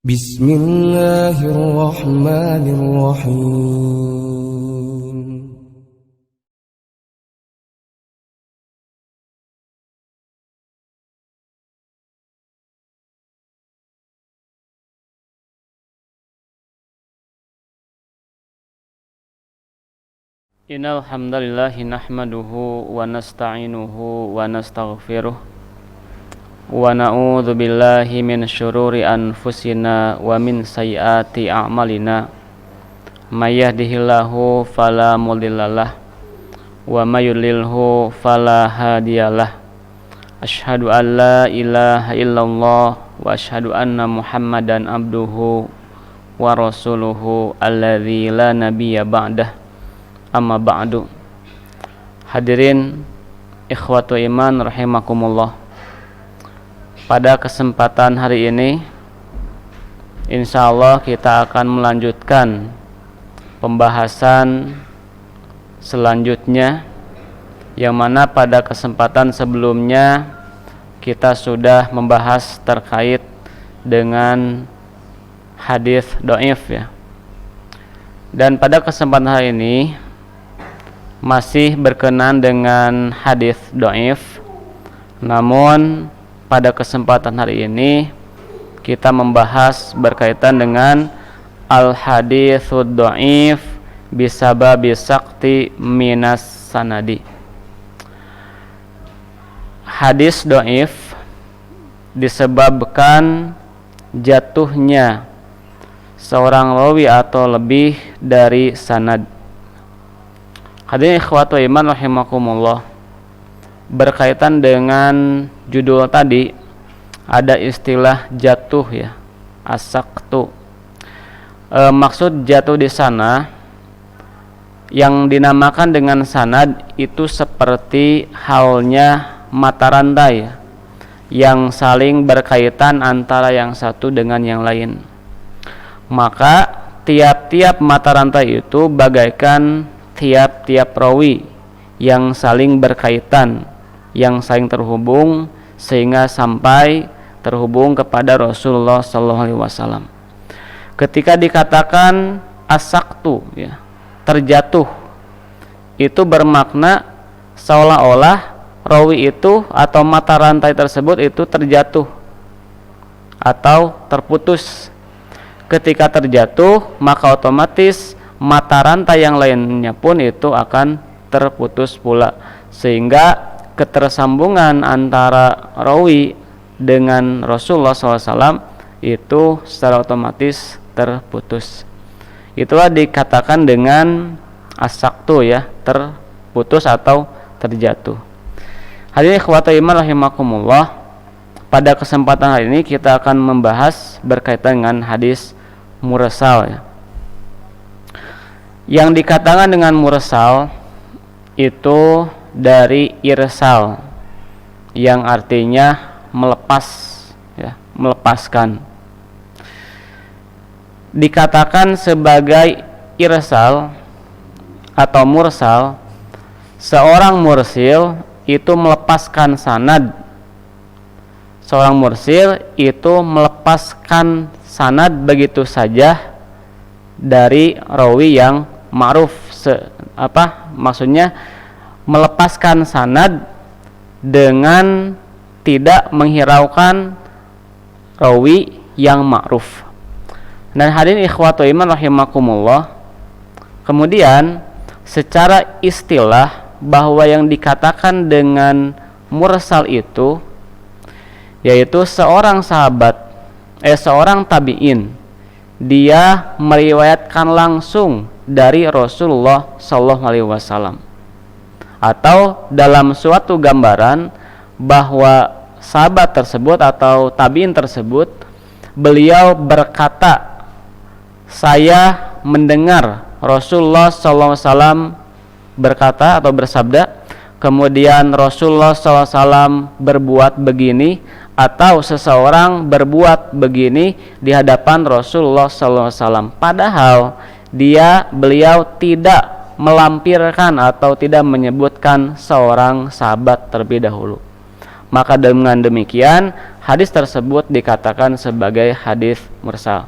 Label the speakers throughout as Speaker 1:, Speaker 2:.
Speaker 1: Bismillahirrahmanirrahim.
Speaker 2: Innal hamdalillahi nahmaduhu wa nasta'inuhu wa nastaghfiruh wa na'udzu billahi min syururi anfusina wa min sayyiati a'malina may yahdihillahu fala mudhillalah wa may yudlilhu fala hadiyalah. Asyhadu an la ilaha illallah wa asyhadu anna Muhammadan abduhu wa rasuluhu alladzi la nabiyya ba'dah. Amma ba'du. Hadirin ikhwatu iman rahimakumullah. Pada kesempatan hari ini insyaallah kita akan melanjutkan pembahasan selanjutnya, yang mana pada kesempatan sebelumnya kita sudah membahas terkait dengan hadis dhaif ya. Dan pada kesempatan hari ini masih berkenan dengan hadis dhaif, namun pada kesempatan hari ini kita membahas berkaitan dengan al-haditsud dhaif bisababi sakti minas sanadi. Hadis dhaif disebabkan jatuhnya seorang rawi atau lebih dari sanad. Hadirin ikhwatu iman rahimakumullah, berkaitan dengan judul tadi ada istilah jatuh ya, asaktu. Maksud jatuh di sana yang dinamakan dengan sanad itu seperti halnya mata rantai ya, yang saling berkaitan antara yang satu dengan yang lain. Maka tiap-tiap mata rantai itu bagaikan tiap-tiap rawi yang saling berkaitan, yang saling terhubung sehingga sampai terhubung kepada Rasulullah SAW. Ketika dikatakan asaktu ya, terjatuh, itu bermakna seolah-olah rawi itu atau mata rantai tersebut itu terjatuh atau terputus. Ketika terjatuh, maka otomatis mata rantai yang lainnya pun itu akan terputus pula, sehingga ketersambungan antara rawi dengan Rasulullah SAW itu secara otomatis terputus. Itulah dikatakan dengan asaktu ya, terputus atau terjatuh. Hadirin ikhwatu iman rahimakumullah, pada kesempatan hari ini kita akan membahas berkaitan dengan hadis mursal ya. Yang dikatakan dengan mursal itu dari irsal, yang artinya melepas ya, melepaskan. Dikatakan sebagai irsal atau mursal, seorang mursil itu melepaskan sanad. Seorang mursil itu melepaskan sanad begitu saja dari rawi yang ma'ruf. Maksudnya melepaskan sanad dengan tidak menghiraukan rawi yang ma'ruf. Dan hadirin ikhwatu iman rahimakumullah, kemudian secara istilah bahwa yang dikatakan dengan mursal itu yaitu seorang seorang tabi'in, dia meriwayatkan langsung dari Rasulullah SAW, atau dalam suatu gambaran bahwa sahabat tersebut atau tabi'in tersebut, beliau berkata, saya mendengar Rasulullah SAW berkata atau bersabda, kemudian Rasulullah SAW berbuat begini, atau seseorang berbuat begini di hadapan Rasulullah SAW, padahal beliau tidak melampirkan atau tidak menyebutkan seorang sahabat terlebih dahulu. Maka dengan demikian hadis tersebut dikatakan sebagai hadis mursal.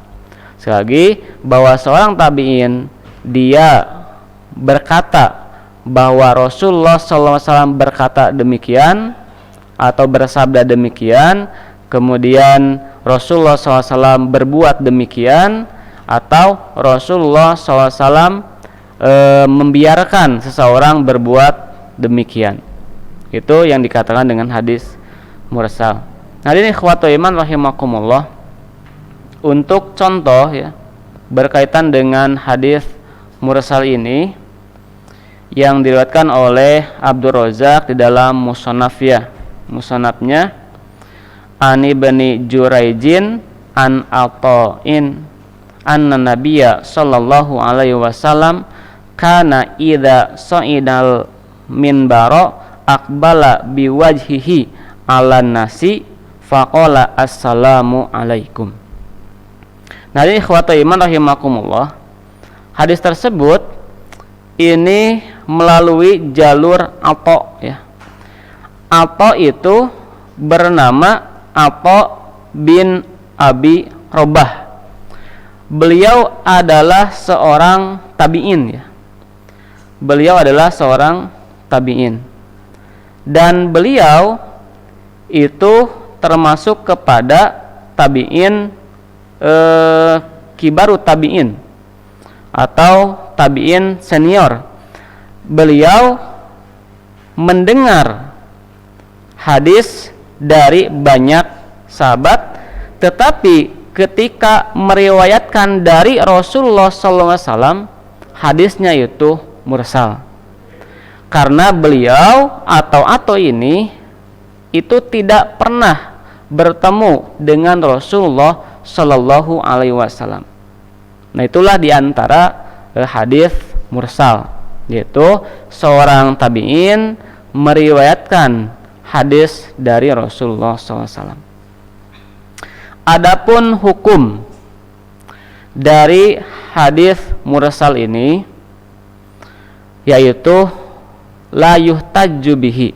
Speaker 2: Sekali lagi, bahwa seorang tabi'in dia berkata bahwa Rasulullah SAW berkata demikian atau bersabda demikian, kemudian Rasulullah SAW berbuat demikian, atau Rasulullah SAW membiarkan seseorang berbuat demikian. Itu yang dikatakan dengan hadis mursal. Nah, ini ikhwatul iman rahimakumullah, untuk contoh ya berkaitan dengan hadis mursal ini yang diriwayatkan oleh Abdul Razak di dalam musannafnya Ani Ibni Juraijin an Ata'in anna Nabiyya sallallahu alaihi wasallam kana idza sa'idal minbara aqbala biwajhihi 'alan nasi faqala assalamu alaikum. Nah, ini ikhwatul iman rahimakumullah, hadis tersebut ini melalui jalur Atha ya. Atha itu bernama Atha bin Abi Robah. Beliau adalah seorang tabi'in ya. Beliau adalah seorang tabi'in. Dan beliau itu termasuk kepada tabi'in kibarut tabi'in atau tabi'in senior. Beliau mendengar hadis dari banyak sahabat, tetapi ketika meriwayatkan dari Rasulullah SAW, hadisnya itu mursal. Karena beliau atau ini itu tidak pernah bertemu dengan Rasulullah Sallallahu Alaihi Wasallam. Nah, itulah diantara hadis mursal, yaitu seorang tabi'in meriwayatkan hadis dari Rasulullah SAW. Adapun hukum dari hadis mursal ini yaitu la yuhtajju bihi,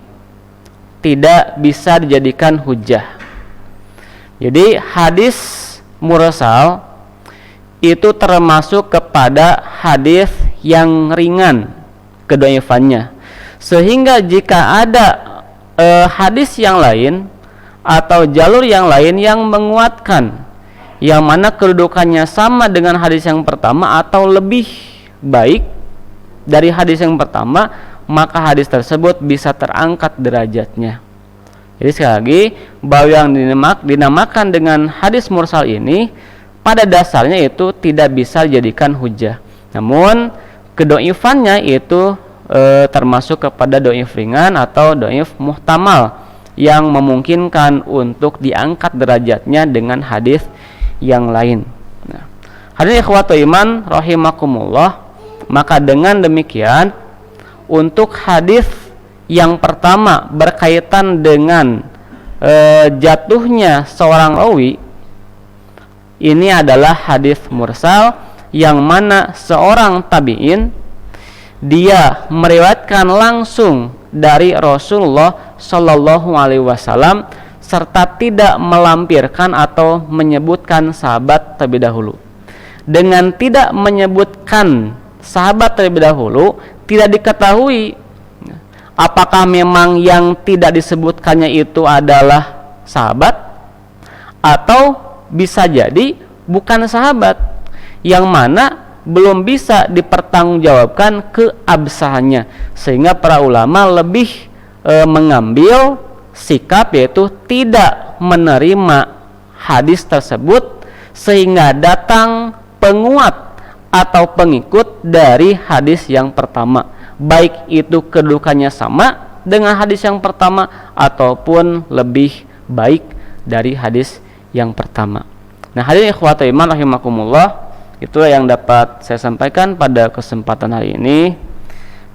Speaker 2: tidak bisa dijadikan hujjah. Jadi hadis mursal itu termasuk kepada hadis yang ringan kedhaifannya, sehingga jika ada hadis yang lain atau jalur yang lain yang menguatkan, yang mana kedudukannya sama dengan hadis yang pertama atau lebih baik dari hadis yang pertama, maka hadis tersebut bisa terangkat derajatnya. Jadi sekali lagi, bahwa yang dinamakan dengan hadis mursal ini pada dasarnya itu tidak bisa dijadikan hujjah. Namun kedhaifannya itu termasuk kepada dhaif ringan atau dhaif muhtamal yang memungkinkan untuk diangkat derajatnya dengan hadis yang lain. Nah, hadirin ikhwatul iman rahimakumullah, maka dengan demikian untuk hadis yang pertama berkaitan dengan jatuhnya seorang rawi, ini adalah hadis mursal yang mana seorang tabi'in dia meriwayatkan langsung dari Rasulullah Shallallahu Alaihi Wasallam serta tidak melampirkan atau menyebutkan sahabat terlebih dahulu. Dengan tidak menyebutkan sahabat terlebih dahulu, tidak diketahui apakah memang yang tidak disebutkannya itu adalah sahabat atau bisa jadi bukan sahabat, yang mana belum bisa dipertanggungjawabkan keabsahannya, sehingga para ulama lebih mengambil sikap yaitu tidak menerima hadis tersebut sehingga datang penguat atau pengikut dari hadis yang pertama, baik itu kedudukannya sama dengan hadis yang pertama ataupun lebih baik dari hadis yang pertama. Nah, hadirin ikhwatul iman rahimakumullah, itulah yang dapat saya sampaikan pada kesempatan hari ini.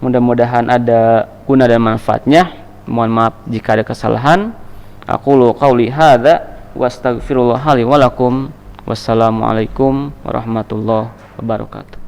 Speaker 2: Mudah-mudahan ada guna dan manfaatnya. Mohon maaf jika ada kesalahan. Aqulu qauli hadza wa astaghfirullah li wa lakum. Wassalamualaikum warahmatullahi wabarakatuh.